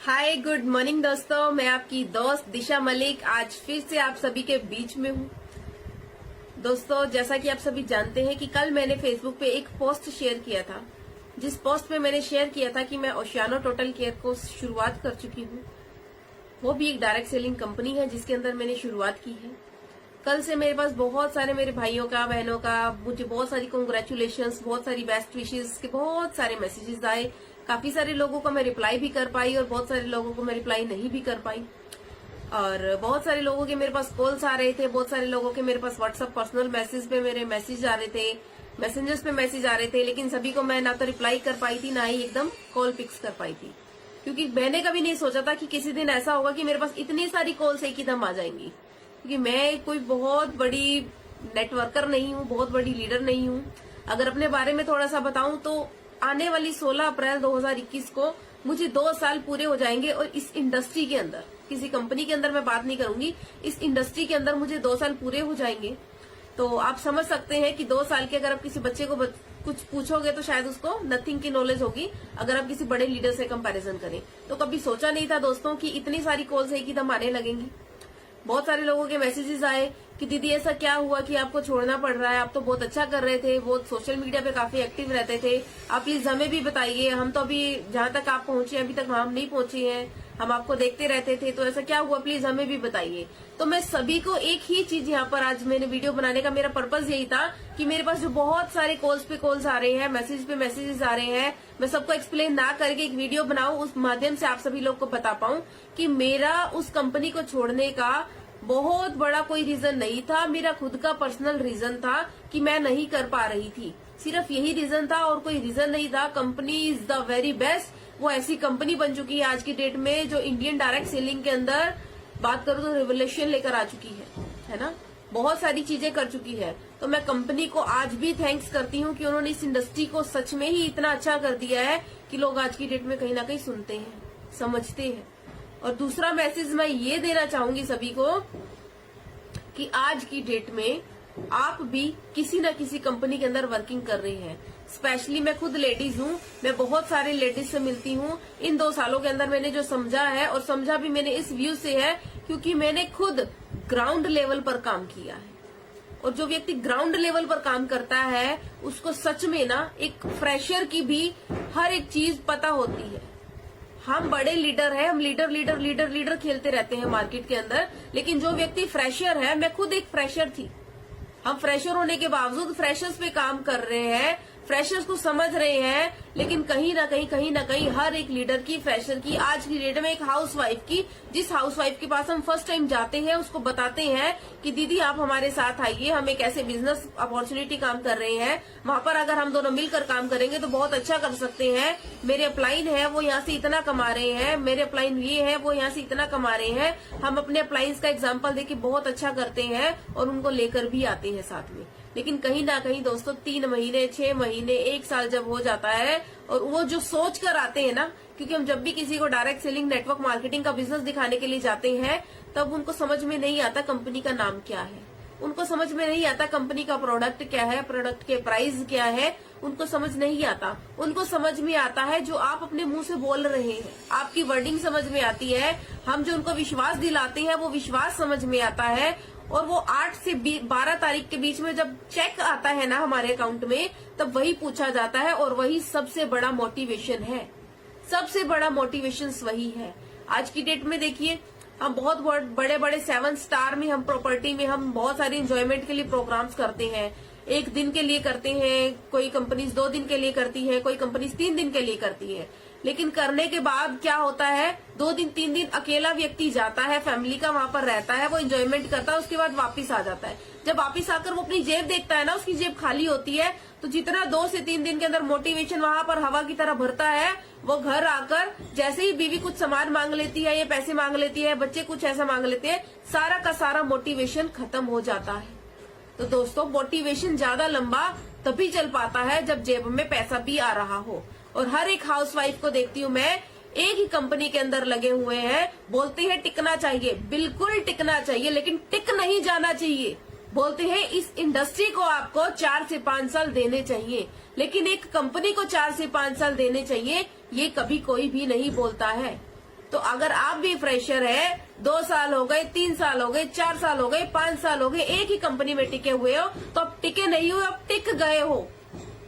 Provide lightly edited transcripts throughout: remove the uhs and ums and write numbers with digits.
Hi good morning दोस्तों, मैं आपकी दोस्त दिशा मलिक आज फिर से आप सभी के बीच में हूँ। दोस्तों, जैसा कि आप सभी जानते हैं कि कल मैंने फेसबुक पे एक पोस्ट शेयर किया था, जिस पोस्ट में मैंने शेयर किया था कि मैं ओशियानो टोटल केयर को शुरुआत कर चुकी हूँ। वो भी एक डायरेक्ट सेलिंग कंपनी है जिसके अंदर मैंने शुरुआत की है। कल से मेरे पास बहुत सारे मेरे भाइयों का, बहनों का, मुझे बहुत सारी कांग्रेचुलेशंस, बहुत सारी बेस्ट विशेस के बहुत सारे मैसेजेस आए। काफी सारे लोगों को मैं रिप्लाई भी कर पाई और बहुत सारे लोगों को मैं रिप्लाई नहीं भी कर पाई। और बहुत सारे लोगों के मेरे पास कॉल्स आ रहे थे, बहुत सारे लोगों के मेरे पास व्हाट्सएप पर्सनल मैसेज पे मेरे मैसेज आ रहे थे, मैसेंजर्स पे मैसेज आ रहे थे, लेकिन सभी को मैं ना तो रिप्लाई कर पाई थी, ना ही एकदम कॉल पिक्स कर पाई थी। क्योंकि मैंने कभी नहीं सोचा था कि किसी दिन ऐसा होगा कि मेरे पास इतनी सारी कॉल्स एक ही दम आ जाएंगी। क्योंकि मैं कोई बहुत बड़ी नेटवर्कर नहीं हूँ, बहुत बड़ी लीडर नहीं हूँ। अगर अपने बारे में थोड़ा सा बताऊं तो आने वाली 16 अप्रैल 2021 को मुझे 2 साल पूरे हो जाएंगे और इस इंडस्ट्री के अंदर, किसी कंपनी के अंदर मैं बात नहीं करूंगी, इस इंडस्ट्री के अंदर मुझे 2 साल पूरे हो जाएंगे। तो आप समझ सकते हैं कि 2 साल के अगर आप किसी बच्चे को कुछ पूछोगे तो शायद उसको नथिंग की नॉलेज होगी, अगर आप किसी बड़े लीडर से कंपैरिजन करें। तो कभी सोचा नहीं था दोस्तों कि इतनी सारी कॉल्स एक ही दम आने लगेंगी। बहुत सारे लोगों के मैसेजेस आए कि दीदी ऐसा क्या हुआ कि आपको छोड़ना पड़ रहा है, आप तो बहुत अच्छा कर रहे थे, बहुत सोशल मीडिया पे काफी एक्टिव रहते थे, आप प्लीज हमें भी बताइए, हम तो अभी जहां तक आप पहुंचे अभी तक हम नहीं पहुंचे हैं, हम आपको देखते रहते थे, तो ऐसा क्या हुआ प्लीज हमें भी बताइए। तो मैं सभी को एक ही चीज यहाँ पर आज मैंने वीडियो बनाने का मेरा पर्पज यही था कि मेरे पास जो बहुत सारे कॉल्स पे कॉल्स आ रहे हैं, मैसेज पे मैसेजेस आ रहे हैं, मैं सबको एक्सप्लेन ना करके एक वीडियो बनाऊं, उस माध्यम से आप सभी लोग को बता पाऊं कि मेरा उस कंपनी को छोड़ने का बहुत बड़ा कोई रीजन नहीं था, मेरा खुद का पर्सनल रीजन था कि मैं नहीं कर पा रही थी। सिर्फ यही रीजन था और कोई रीजन नहीं था। Company is the very best, वो ऐसी कंपनी बन चुकी है आज की डेट में जो इंडियन डायरेक्ट सेलिंग के अंदर बात करूं तो रिवोल्यूशन लेकर आ चुकी है ना, बहुत सारी चीजें कर चुकी है। तो मैं कंपनी को आज भी थैंक्स करती हूँ कि उन्होंने इस इंडस्ट्री को सच में ही इतना अच्छा कर दिया है कि लोग आज की डेट में कहीं ना कहीं सुनते हैं, समझते हैं। और दूसरा मैसेज मैं ये देना चाहूंगी सभी को कि आज की डेट में आप भी किसी न किसी कंपनी के अंदर वर्किंग कर रही हैं। स्पेशली मैं खुद लेडीज हूँ, मैं बहुत सारे लेडीज से मिलती हूँ। इन 2 सालों के अंदर मैंने जो समझा है, और समझा भी मैंने इस व्यू से है क्योंकि मैंने खुद ग्राउंड लेवल पर काम किया है। और जो व्यक्ति ग्राउंड लेवल पर काम करता है उसको सच में ना एक फ्रेशर की भी हर एक चीज पता होती है। हम बड़े लीडर हैं, हम लीडर खेलते रहते हैं मार्केट के अंदर, लेकिन जो व्यक्ति फ्रेशर है, मैं खुद एक फ्रेशर थी, हम फ्रेशर होने के बावजूद फ्रेशर्स पे काम कर रहे हैं, फ्रेशर्स को समझ रहे हैं, लेकिन कहीं ना कहीं हर एक लीडर की, फ्रेशर की, आज की डेट में एक हाउसवाइफ की, जिस हाउसवाइफ के पास हम फर्स्ट टाइम जाते हैं उसको बताते हैं कि दीदी आप हमारे साथ आइए, हम एक ऐसे बिजनेस अपॉर्चुनिटी काम कर रहे हैं, वहां पर अगर हम दोनों मिलकर काम करेंगे तो बहुत अच्छा कर सकते हैं। मेरे अपलाइन है वो यहाँ से इतना कमा रहे हैं, मेरे अपलाइन ये है वो यहाँ से इतना कमा रहे हैं, हम अपने अपलाइंस का एग्जाम्पल देके बहुत अच्छा करते हैं और उनको लेकर भी आते हैं साथ में। लेकिन कहीं ना कहीं दोस्तों 3 महीने, 6 महीने, 1 साल जब हो जाता है और वो जो सोच कर आते हैं ना, क्योंकि हम जब भी किसी को डायरेक्ट सेलिंग, नेटवर्क मार्केटिंग का बिजनेस दिखाने के लिए जाते हैं तब उनको समझ में नहीं आता कंपनी का नाम क्या है, उनको समझ में नहीं आता कंपनी का प्रोडक्ट क्या है, प्रोडक्ट के प्राइस क्या है, उनको समझ नहीं आता। उनको समझ में आता है जो आप अपने मुंह से बोल रहे हैं, आपकी वर्डिंग समझ में आती है, हम जो उनको विश्वास दिलाते हैं वो विश्वास समझ में आता है। और वो 8 से 12 तारीख के बीच में जब चेक आता है ना हमारे अकाउंट में, तब वही पूछा जाता है और वही सबसे बड़ा मोटिवेशन है, सबसे बड़ा मोटिवेशन वही है। आज की डेट में देखिए, हम बहुत बड़े बड़े 7 स्टार में, हम प्रॉपर्टी में, हम बहुत सारे एंजॉयमेंट के लिए प्रोग्राम्स करते हैं, 1 दिन के लिए करते हैं, कोई कंपनीज 2 दिन के लिए करती है, कोई कंपनीज 3 दिन के लिए करती है। लेकिन करने के बाद क्या होता है, 2 दिन 3 दिन अकेला व्यक्ति जाता है, फैमिली का वहां पर रहता है, वो एंजॉयमेंट करता है, उसके बाद वापस आ जाता है। जब वापस आकर वो अपनी जेब देखता है ना, उसकी जेब खाली होती है, तो जितना 2 से 3 दिन के अंदर मोटिवेशन वहां पर हवा की तरह भरता है, वो घर आकर जैसे ही बीवी कुछ सामान मांग लेती है, ये पैसे मांग लेती है, बच्चे कुछ ऐसा मांग लेते हैं, सारा का सारा मोटिवेशन खत्म हो जाता है। तो दोस्तों, मोटिवेशन ज्यादा लंबा तभी चल पाता है जब जेब में पैसा भी आ रहा हो। और हर एक हाउसवाइफ को देखती हूँ मैं, एक ही कंपनी के अंदर लगे हुए हैं, बोलते हैं टिकना चाहिए, बिल्कुल टिकना चाहिए, लेकिन टिक नहीं जाना चाहिए। बोलते हैं इस इंडस्ट्री को आपको 4 से 5 साल देने चाहिए, लेकिन एक कंपनी को 4 से 5 साल देने चाहिए, ये कभी कोई भी नहीं बोलता है। तो अगर आप भी फ्रेशर है, 2 साल हो गए, 3 साल हो गए, 4 साल हो गए, 5 साल हो गए, एक ही कंपनी में टिके हुए हो, तो आप टिके नहीं हो, आप टिक गए हो।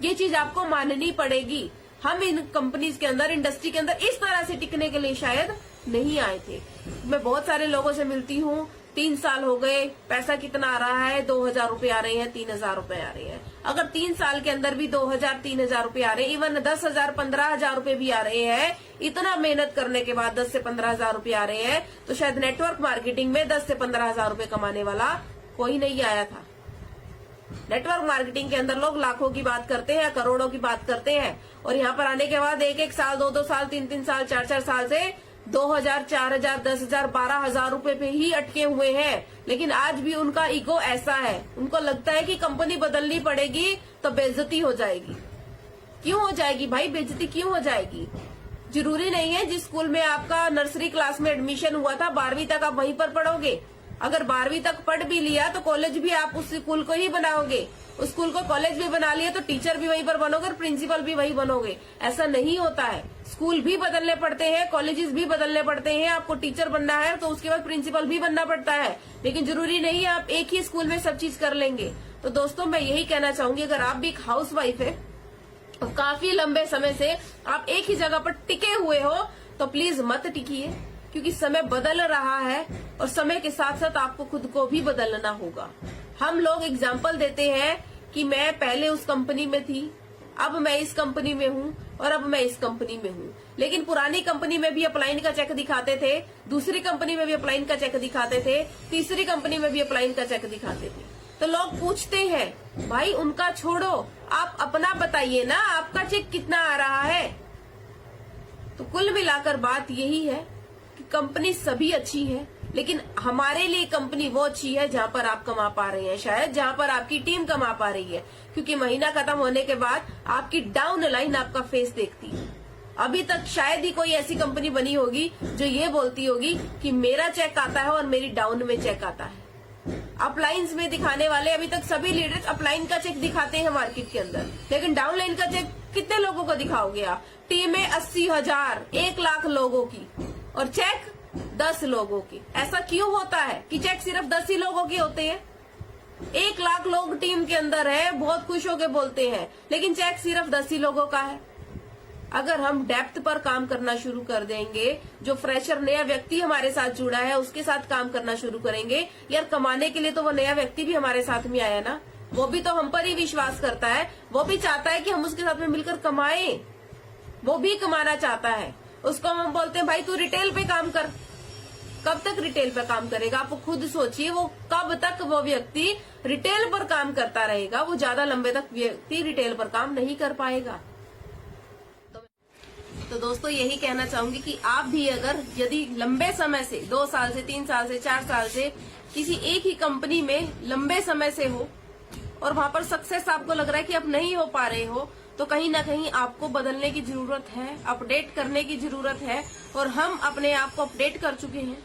ये चीज आपको माननी पड़ेगी। हम इन कंपनीज के अंदर, इंडस्ट्री के अंदर इस तरह से टिकने के लिए शायद नहीं आए थे। मैं बहुत सारे लोगों से मिलती हूँ, 3 साल हो गए, पैसा कितना आ रहा है, 2000 रुपए आ रहे हैं, 3000 रुपए आ रहे हैं। अगर 3 साल के अंदर भी 2000 3000 रुपए आ रहे हैं, इवन 10,000 15,000 रुपए भी आ रहे हैं, इतना मेहनत करने के बाद 10 से 15,000 रुपए आ रहे हैं, तो शायद नेटवर्क मार्केटिंग में 10 से 15,000 रुपए कमाने वाला कोई नहीं आया था। नेटवर्क मार्केटिंग के अंदर लोग लाखों की बात करते हैं, करोड़ों की बात करते हैं, और यहाँ पर आने के बाद 1-1 साल, 2-2 साल, 3-3 साल, 4-4 साल से 2000, 4000, 10,000, 12,000 रुपए पे ही अटके हुए हैं। लेकिन आज भी उनका ईगो ऐसा है, उनको लगता है कि कंपनी बदलनी पड़ेगी तो बेइज्जती हो जाएगी। क्यों हो जाएगी भाई, बेइज्जती क्यों हो जाएगी? जरूरी नहीं है जिस स्कूल में आपका नर्सरी क्लास में एडमिशन हुआ था, 12वीं तक आप वहीं पर पढ़ोगे। अगर 12वीं तक पढ़ भी लिया तो कॉलेज भी आप उस स्कूल को ही बनाओगे, उस स्कूल को कॉलेज भी बना लिया तो टीचर भी वहीं पर बनोगे और प्रिंसिपल भी वही बनोगे। ऐसा नहीं होता है, स्कूल भी बदलने पड़ते हैं, कॉलेजेस भी बदलने पड़ते हैं। आपको टीचर बनना है तो उसके बाद प्रिंसिपल भी बनना पड़ता है, लेकिन जरूरी नहीं है आप एक ही स्कूल में सब चीज कर लेंगे। तो दोस्तों मैं यही कहना चाहूंगी, अगर आप भी एक हाउस वाइफ है और काफी लंबे समय से आप एक ही जगह पर टिके हुए हो, तो प्लीज मत टिकिए, क्योंकि समय बदल रहा है और समय के साथ साथ आपको खुद को भी बदलना होगा। हम लोग एग्जाम्पल देते हैं कि मैं पहले उस कंपनी में थी, अब मैं इस कंपनी में हूँ और अब मैं इस कंपनी में हूँ, लेकिन पुरानी कंपनी में भी अपलाइन का चेक दिखाते थे, दूसरी कंपनी में भी अपलाइन का चेक दिखाते थे, तीसरी कंपनी में भी अपलाइन का चेक दिखाते थे। तो लोग पूछते हैं भाई उनका छोड़ो, आप अपना बताइए ना, आपका चेक कितना आ रहा है। तो कुल मिलाकर बात यही है कि कंपनी सभी अच्छी है, लेकिन हमारे लिए कंपनी वो अच्छी है जहां पर आप कमा पा रहे हैं, शायद जहां पर आपकी टीम कमा पा रही है, क्योंकि महीना खत्म होने के बाद आपकी डाउन लाइन आपका फेस देखती है। अभी तक शायद ही कोई ऐसी कंपनी बनी होगी जो ये बोलती होगी कि मेरा चेक आता है और मेरी डाउन में चेक आता है। अपलाइंस में दिखाने वाले अभी तक सभी लीडर्स अपलाइन का चेक दिखाते हैं मार्केट के अंदर, लेकिन डाउन लाइन का चेक कितने लोगों को दिखाओगे आप? टीम में 80,000, 1 लाख लोगों की और चेक 10 लोगों की। ऐसा क्यों होता है कि चेक सिर्फ 10 ही लोगों के होते हैं? 1 लाख लोग टीम के अंदर है, बहुत खुश होकर बोलते हैं, लेकिन चेक सिर्फ 10 ही लोगों का है। अगर हम डेप्थ पर काम करना शुरू कर देंगे, जो फ्रेशर नया व्यक्ति हमारे साथ जुड़ा है उसके साथ काम करना शुरू करेंगे, यार कमाने के लिए तो वो नया व्यक्ति भी हमारे साथ में आया ना, वो भी तो हम पर ही विश्वास करता है, वो भी चाहता है कि हम उसके साथ में मिलकर कमाएं, वो भी कमाना चाहता है। उसको हम बोलते हैं भाई तू रिटेल पे काम कर। कब तक रिटेल पे काम करेगा? आप खुद सोचिए, वो कब तक वो व्यक्ति रिटेल पर काम करता रहेगा? वो ज्यादा लंबे तक व्यक्ति रिटेल पर काम नहीं कर पाएगा। तो दोस्तों यही कहना चाहूंगी कि आप भी अगर यदि लंबे समय से 2 साल से 3 साल से 4 साल से किसी एक ही कंपनी में लंबे समय से हो और वहां पर सक्सेस आपको लग रहा है कि आप नहीं हो पा रहे हो, तो कहीं ना कहीं आपको बदलने की जरूरत है, अपडेट करने की जरूरत है। और हम अपने आप को अपडेट कर चुके हैं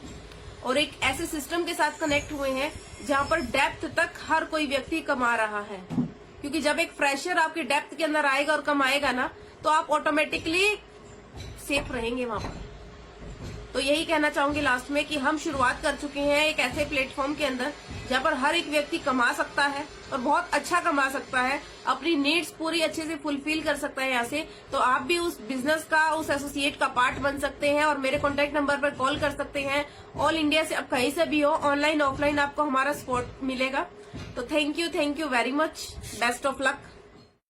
और एक ऐसे सिस्टम के साथ कनेक्ट हुए हैं जहां पर डेप्थ तक हर कोई व्यक्ति कमा रहा है। क्योंकि जब एक फ्रेशर आपके डेप्थ के अंदर आएगा और कमाएगा ना, तो आप ऑटोमेटिकली सेफ रहेंगे वहां पर। तो यही कहना चाहूंगी लास्ट में कि हम शुरुआत कर चुके हैं एक ऐसे प्लेटफॉर्म के अंदर जहां पर हर एक व्यक्ति कमा सकता है और बहुत अच्छा कमा सकता है, अपनी नीड्स पूरी अच्छे से फुलफिल कर सकता है यहाँ से। तो आप भी उस बिजनेस का, उस एसोसिएट का पार्ट बन सकते हैं और मेरे कॉन्टेक्ट नंबर पर कॉल कर सकते हैं। ऑल इंडिया से, आप कहीं से भी हो, ऑनलाइन ऑफलाइन आपको हमारा सपोर्ट मिलेगा। तो thank you very much, best of luck.